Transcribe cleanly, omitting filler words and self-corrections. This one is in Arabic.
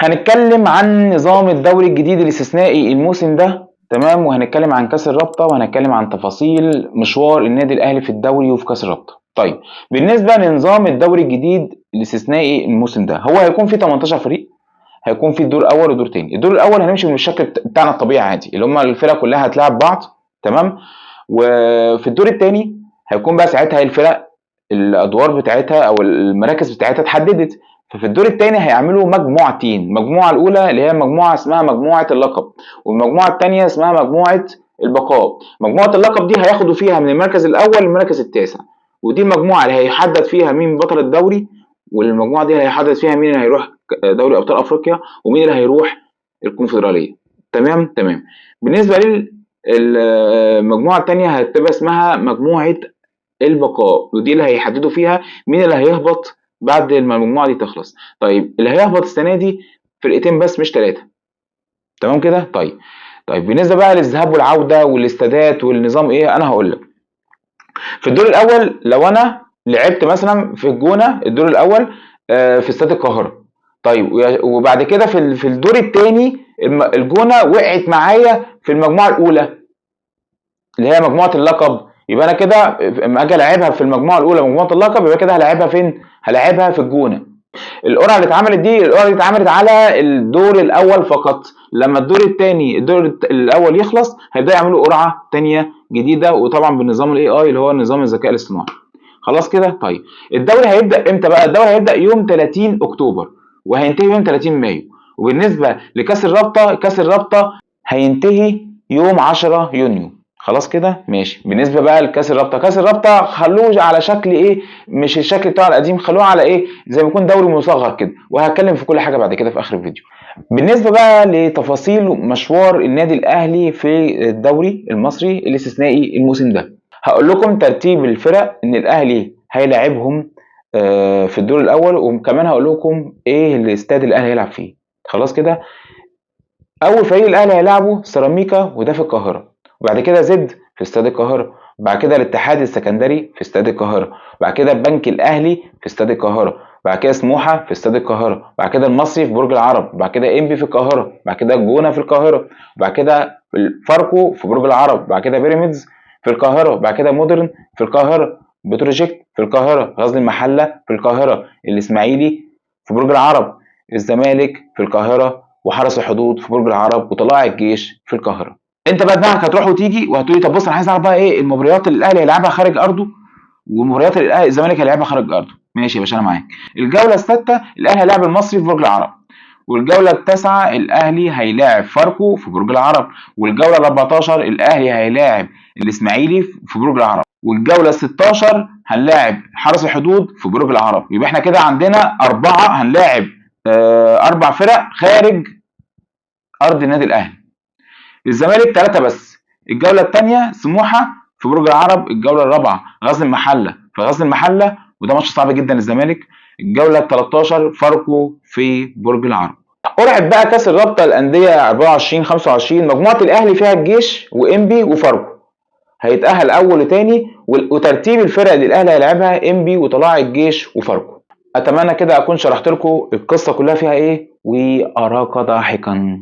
هنتكلم عن نظام الدوري الجديد الاستثنائي الموسم ده، تمام. وهنتكلم عن كاس الرابطه، وهنتكلم عن تفاصيل مشوار النادي الاهلي في الدوري وفي كاس الرابطه. طيب، بالنسبه لنظام الدوري الجديد الاستثنائي الموسم ده، هو هيكون فيه 18 فريق. هيكون فيه الدور الاول ودور تاني. الدور الاول هنمشي من الشكل بتاعنا الطبيعي عادي، اللي هم الفرق كلها هتلاعب بعض، تمام. وفي الدور التاني هيكون بقى ساعتها الفرق الادوار بتاعتها او المراكز بتاعتها اتحددت. ففي الدور الثاني هيعملوا مجموعتين، المجموعه الاولى اللي هي مجموعه اسمها مجموعه اللقب، والمجموعه الثانيه اسمها مجموعه البقاء. مجموعه اللقب دي هياخدوا فيها من المركز الاول للمركز التاسع، ودي المجموعه اللي هيحدد فيها مين بطل الدوري، والمجموعه دي اللي هيحدد فيها مين اللي هيروح دوري ابطال افريقيا ومين اللي هيروح الكونفدراليه. تمام تمام. بالنسبه للمجموعه الثانيه هتبقى اسمها مجموعه البقاء، ودي اللي هيحددوا فيها مين اللي هيهبط بعد ما المجموعه دي تخلص. طيب، اللي هيهبط السنه دي فرقتين بس مش ثلاثه. تمام كده. طيب بالنسبه بقى للذهاب والعوده والاستادات والنظام ايه، انا هقول لك. في الدور الاول لو انا لعبت مثلا في الجونه الدور الاول في استاد القاهره، طيب وبعد كده في الدور الثاني الجونه وقعت معايا في المجموعه الاولى اللي هي مجموعه اللقب، يبقى انا كده اما اجي العبها في المجموعه الاولى مجموعه اللقب، يبقى كده هلاعبها فين؟ هلاعبها في الجونه. القرعه اللي اتعملت على الدور الاول فقط. لما الدور الاول يخلص هيبداوا يعملوا قرعه ثانيه جديده، وطبعا بالنظام الاي اي اللي هو نظام الذكاء الاصطناعي. خلاص كده. طيب، الدوري هيبدا امتى بقى؟ الدوري هيبدا يوم 30 اكتوبر وهينتهي يوم 30 مايو. وبالنسبه لكاس الرابطه، كاس الرابطه هينتهي يوم 10 يونيو. خلاص كده ماشي. بالنسبه بقى لكاس الرابطه، كاس الرابطه خلوه على شكل ايه؟ مش الشكل بتاعه القديم، خلوه على ايه؟ زي ما يكون دوري مصغر كده، وهتكلم في كل حاجه بعد كده في اخر الفيديو. بالنسبه بقى لتفاصيل مشوار النادي الاهلي في الدوري المصري الاستثنائي الموسم ده، هقول لكم ترتيب الفرق ان الاهلي هيلاعبهم في الدور الاول، وكمان هقول لكم ايه الاستاد الاهلي هيلعب فيه. خلاص كده. اول فريق الاهلي هيلعبه سيراميكا وده في القاهره، وبعد كده زد في استاد القاهره، بعد كده الاتحاد السكندري في استاد القاهره، بعد كده البنك الاهلي في استاد القاهره، بعد كده سموحه في استاد القاهره، بعد كده المصري في برج العرب، بعد كده انبي في القاهره، بعد كده الجونه في القاهره، بعد كده فاركو في برج العرب، بعد كده بيراميدز في القاهره، بعد كده مودرن في القاهره، بتروجيت في القاهره، غزل المحله في القاهره، الاسماعيلي في برج العرب، الزمالك في القاهره، وحرس الحدود في برج العرب، وطلائع الجيش في القاهره. انت بقى دماغك هتروح وتيجي وهتقولي طب بص انا عايز اعرف بقى ايه المباريات اللي الاهلي هيلعبها خارج ارضه والمباريات اللي الاهلي الزمالك هيلعبها خارج ارضه. ماشي يا باشا، انا معاك. الجوله السادسه الاهلي هيلاعب المصري في برج العرب، والجوله التاسعه الاهلي هيلاعب فاركو في برج العرب، والجوله ال14 الاهلي هيلاعب الاسماعيلي في برج العرب، والجوله ال16 هنلاعب حرس الحدود في برج العرب. يبقى احنا كده عندنا هنلاعب 4 فرق خارج ارض النادي الاهلي. الزمالك 3 بس. الجوله الثانيه سموحه في برج العرب، الجوله الرابعه غزل المحله في غزل المحله وده ماتش صعب جدا للزمالك. الجوله ال13 فاركو في برج العرب. قرعه بقى كاس الرابطه الانديه 24 25، مجموعه الاهلي فيها الجيش وانبي وفاركو، هيتاهل اول وثاني، وترتيب الفرق اللي الاهلي هيلعبها انبي وطلائع الجيش وفاركو. اتمنى كده اكون شرحت لكم القصه كلها فيها ايه، واراك ضاحكا.